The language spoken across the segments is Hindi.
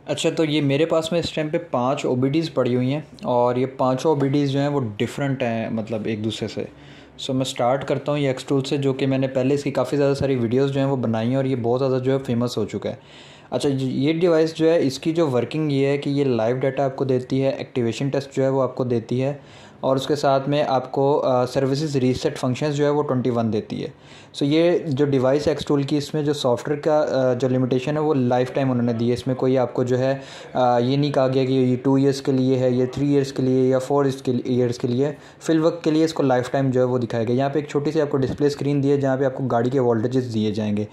अच्छा, तो ये मेरे पास में इस टाइम पे 5 ओबीडीज़ पड़ी हुई हैं और ये पाँचों ओबीडीज़ जो हैं वो डिफरेंट हैं, मतलब एक दूसरे से। सो मैं स्टार्ट करता हूँ ये एक्स टूल से, जो कि मैंने पहले इसकी काफ़ी ज़्यादा सारी वीडियोस जो हैं वो बनाई हैं और ये बहुत ज़्यादा जो है फेमस हो चुका है। अच्छा, ये डिवाइस जो है इसकी जो वर्किंग ये है कि ये लाइव डाटा आपको देती है, एक्टिवेशन टेस्ट जो है वो आपको देती है और उसके साथ में आपको सर्विसेज रीसेट फंक्शंस जो है वो 21 देती है। सो ये जो डिवाइस एक्स टूल की, इसमें जो सॉफ्टवेयर का जो लिमिटेशन है वो लाइफ टाइम उन्होंने दी है। इसमें कोई आपको जो है ये नहीं कहा गया कि ये 2 ईयर्स के लिए है, ये 3 ईयर्स के लिए या 4 ईयर्स के लिए। फिल वक्त के लिए इसको लाइफ टाइम जो है वो दिखाया गया। यहाँ पे एक छोटी सी आपको डिस्प्ले स्क्रीन दी है जहाँ पे आपको गाड़ी के वोल्टेजेस दिए जाएंगे।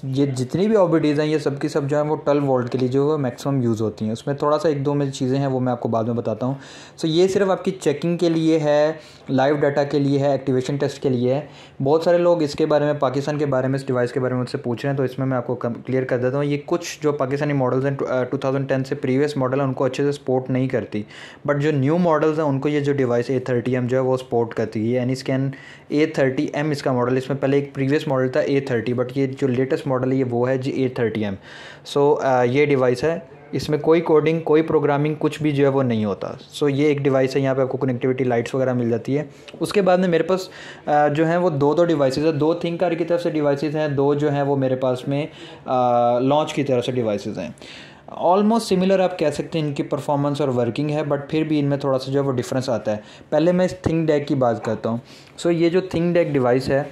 ये जितनी भी ओबीडीज़ हैं ये सब की सब जो है वो 12 वोल्ट के लिए जो है मैक्सिमम यूज़ होती हैं। उसमें थोड़ा सा एक दो में चीज़ें हैं वो मैं आपको बाद में बताता हूँ। सो ये सिर्फ आपकी चेकिंग के लिए है, लाइव डाटा के लिए है, एक्टिवेशन टेस्ट के लिए है। बहुत सारे लोग इसके बारे में, पाकिस्तान के बारे में, इस डिवाइस के बारे में मुझसे पूछ रहे हैं, तो इसमें मैं आपको क्लियर कर देता हूँ। ये कुछ जो पाकिस्तानी मॉडल्स हैं 2010 से प्रीवियस मॉडल है उनको अच्छे से सपोर्ट नहीं करती, बट जो न्यू मॉडल्स हैं उनको ये जो डिवाइस A30M जो है वो सपोर्ट करती है। एनीस्कैन A30M इसका मॉडल, इसमें पहले एक प्रीवियस मॉडल था A30, बट ये जो लेटेस्ट मॉडल है ये वो है जी A30M। सो ये डिवाइस है, इसमें कोई कोडिंग, कोई प्रोग्रामिंग, कुछ भी जो है वो नहीं होता। सो ये एक डिवाइस है। यहाँ पे आपको कनेक्टिविटी लाइट्स वगैरह मिल जाती है। उसके बाद में मेरे पास जो है वो दो डिवाइसेस है, 2 थिंककर की तरफ से डिवाइसेस हैं, 2 जो हैं वो मेरे पास में लॉन्च की तरफ से डिवाइसेस हैं। ऑलमोस्ट सिमिलर आप कह सकते हैं इनकी परफॉर्मेंस और वर्किंग है, बट फिर भी इनमें थोड़ा सा जो है वो डिफरेंस आता है। पहले मैं इस थिंकडेक की बात करता हूँ। सो ये जो थिंकडेक डिवाइस है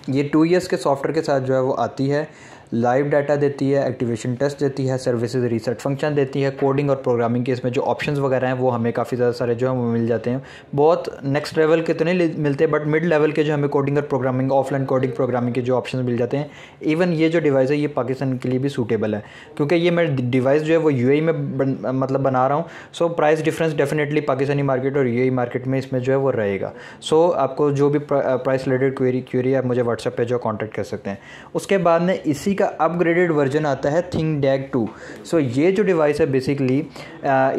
ये 2 ईयर्स के सॉफ्टवेयर के साथ जो है वो आती है। लाइव डाटा देती है, एक्टिवेशन टेस्ट देती है, सर्विसेज रीसेट फंक्शन देती है, कोडिंग और प्रोग्रामिंग के इसमें जो ऑप्शंस वगैरह हैं वो हमें काफ़ी ज़्यादा सारे जो है वो मिल जाते हैं। बहुत नेक्स्ट लेवल के तो नहीं मिलते, बट मिड लेवल के जो हमें कोडिंग और प्रोग्रामिंग, ऑफलाइन कोडिंग प्रोग्रामिंग के जो ऑप्शंस मिल जाते हैं। इवन ये जो डिवाइस है ये पाकिस्तान के लिए भी सूटेबल है, क्योंकि ये मैं डिवाइस जो है वो यूएई में मतलब बना रहा हूँ। So price difference definitely Pakistani market और यूएई मार्केट में इसमें जो है वो रहेगा। सो आपको जो भी प्राइस रिलेटेड क्वेरी आप मुझे व्हाट्सएप पे जो कॉन्टैक्ट कर सकते हैं। उसके बाद में इसी का अपग्रेडेड वर्जन आता है थिंकडेक 2। सो ये जो डिवाइस है बेसिकली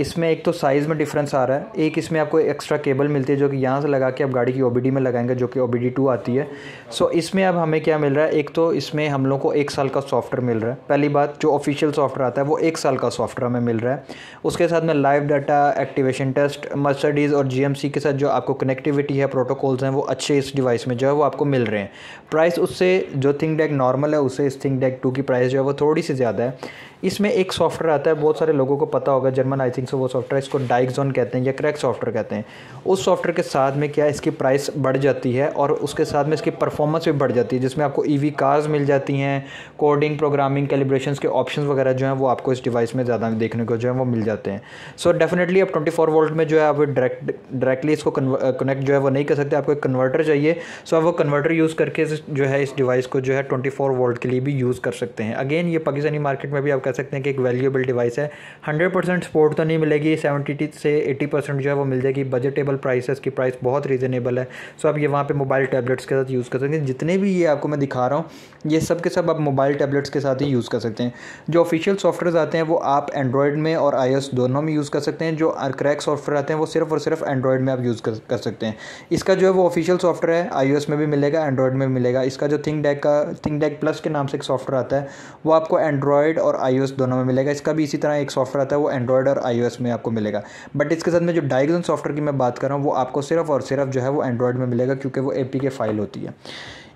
इसमें एक तो साइज़ में डिफरेंस आ रहा है, एक इसमें आपको एक्स्ट्रा केबल मिलती है जो कि यहाँ से लगा के आप गाड़ी की ओबीडी में लगाएंगे, जो कि ओबीडी 2 आती है। सो इसमें अब हमें क्या मिल रहा है, एक तो इसमें हम लोग को 1 साल का सॉफ्टवेयर मिल रहा है। पहली बात, जो ऑफिशियल सॉफ्टवेयर आता है वो 1 साल का सॉफ्टवेयर हमें मिल रहा है। उसके साथ में live data, activation test, Mercedes और जीएमसी के साथ जो आपको कनेक्टिविटी है, प्रोटोकॉल्स हैं, वो अच्छे इस डिवाइस में जो है वो आपको मिल रहे हैं। प्राइस उससे जो थिंकडेक नॉर्मल है उससे इस थिंकडेक 2 की प्राइस जो है वो थोड़ी सी ज़्यादा है। इसमें एक सॉफ्टवेयर आता है, बहुत सारे लोगों को पता होगा, जर्मन आई थिंक से वो सॉफ्टवेयर, इसको डाइक्सॉन कहते हैं या क्रैक सॉफ्टवेयर कहते हैं। उस सॉफ्टवेयर के साथ में क्या इसकी प्राइस बढ़ जाती है और उसके साथ में इसकी परफॉर्मेंस भी बढ़ जाती है, जिसमें आपको ईवी कार्स मिल जाती हैं, कोडिंग, प्रोग्रामिंग, कैलिब्रेशंस के ऑप्शंस वगैरह जो हैं वो आपको इस डिवाइस में ज़्यादा देखने को जो है वो मिल जाते हैं। सो डेफिनेटली आप 24 वोल्ट में जो है आप डायरेक्टली इसको कनेक्ट जो है वो नहीं कर सकते, आपको एक कन्वर्टर चाहिए। सो आप वो कन्वर्टर यूज़ करके जो है इस डिवाइस को जो है 24 वोल्ट के लिए भी यूज़ कर सकते हैं। अगेन ये पाकिस्तानी मार्केट में भी आप कह सकते हैं कि एक वैल्यूएबल डिवाइस है। 100% सपोर्ट तो नहीं मिलेगी, 70 से 80% जो है वो मिल जाएगी। बजटेबल प्राइस है, इसकी प्राइस बहुत रीज़नेबल है। सो आप ये वहाँ पे मोबाइल टैबलेट्स के साथ यूज़ कर सकते हैं। जितने भी ये आपको मैं दिखा रहा हूँ ये सब के सब आप मोबाइल टैबलेट्स के साथ ही यूज़ कर सकते हैं। जो ऑफिशियल सॉफ्टवेयर आते हैं वो आप एंड्रॉयड में और iOS दोनों में यूज़ कर सकते हैं। जो क्रैक सॉफ्टवेयर आते हैं वो सिर्फ और सिर्फ एंड्रॉयड में आप यूज़ कर सकते हैं। इसका जो है वो ऑफिशियल सॉफ्टवेयर है, iOS में भी मिलेगा, एंड्रॉयड में भी मिलेगा। इसका जो थिंकडेक प्लस के नाम से एक सॉफ्टवेयर आता है वो आपको एंड्रॉयड और iOS दोनों में मिलेगा। इसका भी इसी तरह एक सॉफ्टवेयर आता है वो एंड्रॉयड और iOS में आपको मिलेगा। बट इसके साथ में जो डाइक्सॉन सॉफ्टवेयर की मैं बात कर रहा हूँ वो आपको सिर्फ और सिर्फ जो है वो एंड्रॉयड में मिलेगा, क्योंकि वो APK फाइल होती है।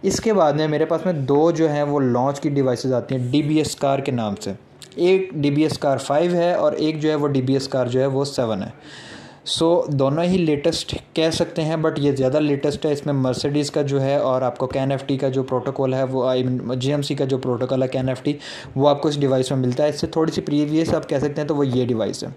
इसके बाद में मेरे पास में 2 जो हैं वो लॉन्च की डिवाइसेस आती हैं DBS कार के नाम से। एक DBS कार 5 है और एक जो है वो DBS कार जो है वो 7 है। सो दोनों ही लेटेस्ट कह सकते हैं, बट ये ज़्यादा लेटेस्ट है। इसमें मर्सिडीज़ का जो है और आपको CAN-FT का जो प्रोटोकॉल है वो GMC का जो प्रोटोकॉल है CAN-FT वो आपको इस डिवाइस में मिलता है। इससे थोड़ी सी प्रीवियस आप कह सकते हैं तो वो ये डिवाइस है।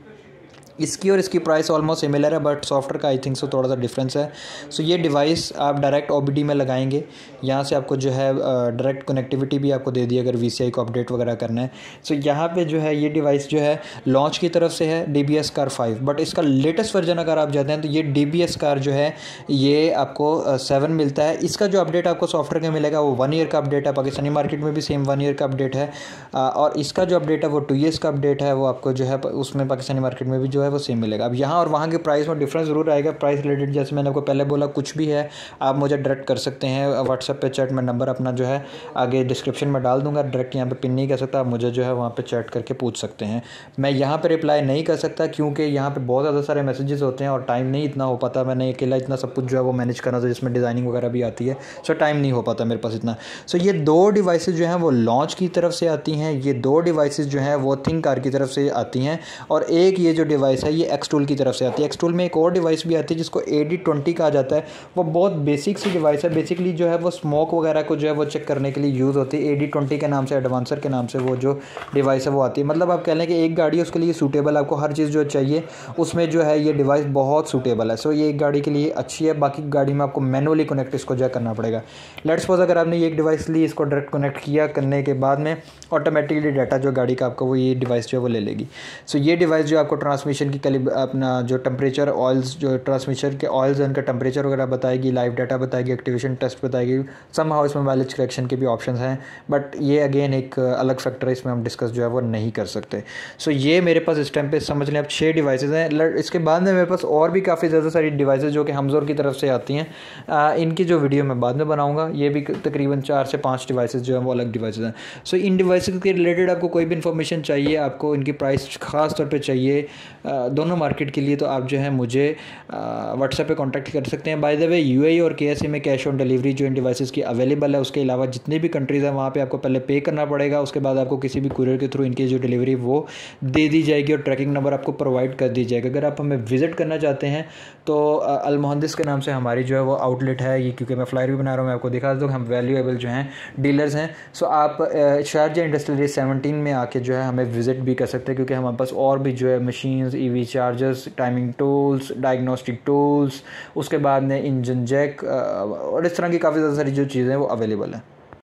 इसकी और इसकी प्राइस ऑलमोस्ट सिमिलर है, बट सॉफ्टवेयर का आई थिंक सो थोड़ा सा डिफरेंस है। सो ये डिवाइस आप डायरेक्ट OBD में लगाएंगे, यहाँ से आपको जो है डायरेक्ट कनेक्टिविटी भी आपको दे दी अगर VCI को अपडेट वगैरह करना है। सो यहाँ पे जो है ये डिवाइस जो है लॉन्च की तरफ से है DBS कार 5, बट इसका लेटेस्ट वर्जन अगर आप जाते हैं तो ये DBS कार जो है ये आपको 7 मिलता है। इसका जो अपडेट आपको सॉफ्टवेयर का मिलेगा वो 1 ईयर का अपडेट है। पाकिस्तानी मार्केट में भी सेम 1 ईयर का अपडेट है और इसका जो अपडेट है वो 2 ईयर्स का अपडेट है। वो आपको जो है उसमें पाकिस्तानी मार्केट में भी जो है है वो सेम मिलेगा। अब यहाँ और वहाँ के प्राइस में डिफरेंस ज़रूर आएगा। प्राइस रिलेटेड जैसे मैंने आपको पहले बोला, कुछ भी है आप मुझे डायरेक्ट कर सकते हैं व्हाट्सएप पे चैट में। नंबर अपना जो है आगे डिस्क्रिप्शन में डाल दूंगा, डायरेक्ट यहाँ पे पिन नहीं कर सकता, आप मुझे जो है वहाँ पे चैट करके पूछ सकते हैं। मैं यहाँ पे रिप्लाई नहीं कर सकता क्योंकि यहाँ पे बहुत ज़्यादा सारे मैसेजेस होते हैं और टाइम नहीं इतना हो पाता। मैंने अकेला इतना सब कुछ जो है वो मैनेज करना था, जिसमें डिज़ाइनिंग वगैरह भी आती है, सो टाइम नहीं हो पाता मेरे पास इतना। सो ये 2 डिवाइसेस जो हैं वो लॉन्च की तरफ से आती हैं, ये 2 डिवाइसेस जो हैं वो थिंककार की तरफ से आती हैं, और एक ये जो डिवाइस है ये एक्सटूल की तरफ से आती है। एक्सटूल में एक और डिवाइस भी आती है जिसको AD20 कहा जाता है। वो बहुत बेसिक सी डिवाइस है, बेसिकली जो है वो स्मोक वगैरह को जो है वो चेक करने के लिए यूज़ होती है। AD20 के नाम से, एडवांसर के नाम से वो जो डिवाइस है वो आती है। मतलब आप कह लें कि एक गाड़ी है उसके लिए सूटेबल, आपको हर चीज़ जो चाहिए उसमें जो है ये डिवाइस बहुत सूटेबल है। सो ये एक गाड़ी के लिए अच्छी है, बाकी गाड़ी में आपको मैनुअली कनेक्ट इसको जो है करना पड़ेगा। लेट्स सपोज अगर आपने ये एक डिवाइस ली, इसको डायरेक्ट कनेक्ट किया, करने के बाद में ऑटोमेटिकली डाटा जो गाड़ी का आपको वो ये डिवाइस जो है वो ले लेगी। सो ये डिवाइस जो आपको ट्रांसमिशन की अपना जो टेम्परेचर ऑयल्स, जो ट्रांसमिशन के ऑयल्स हैं उनका टेम्परेचर वगैरह बताएगी, लाइव डाटा बताएगी, एक्टिवेशन टेस्ट बताएगी। समहाउ इसमें माइलेज करेक्शन के भी ऑप्शन हैं, बट ये अगेन एक अलग फैक्टर है, इसमें हम डिस्कस जो है वो नहीं कर सकते। सो ये मेरे पास इस टाइम पे समझ लें आप 6 डिवाइसेज हैं। इसके बाद में मेरे पास और भी काफ़ी ज़्यादा सारी डिवाइसेज जो कि हमजोर की तरफ से आती हैं, इनकी जो वीडियो मैं बाद में बनाऊंगा। ये भी तकरीबन 4 से 5 डिवाइसेज जो है वो अलग डिवाइसेज हैं। सो इन डिवाइसेज के रिलेटेड आपको कोई भी इन्फॉर्मेशन चाहिए, आपको इनकी प्राइस ख़ास तौर पे चाहिए दोनों मार्केट के लिए, तो आप जो है मुझे व्हाट्सएप पे कांटेक्ट कर सकते हैं। बाय द वे UAE और KSA में कैश ऑन डिलीवरी जो इन डिवाइसेस की अवेलेबल है, उसके अलावा जितनी भी कंट्रीज़ हैं वहाँ पे आपको पहले पे करना पड़ेगा, उसके बाद आपको किसी भी कुरियर के थ्रू इनकी जो डिलीवरी वो दे दी जाएगी और ट्रैकिंग नंबर आपको प्रोवाइड कर दी जाएगा। अगर आप हमें विजिट करना चाहते हैं तो अल मुहंदिस के नाम से हमारी जो है वो आउटलेट है, ये क्योंकि मैं फ्लायर भी बना रहा हूँ, मैं आपको दिखा दूँ, हम वैल्यूएबल जो हैं डीलर्स हैं। सो आप शारजा इंडस्ट्रियल 17 में आके जो है हमें विजिट भी कर सकते हैं, क्योंकि हमारे पास और भी जो है machines, EV chargers, timing tools, diagnostic tools, उसके बाद में इंजन जैक और इस तरह की काफ़ी ज़्यादा सारी जो चीज़ें हैं वो अवेलेबल हैं।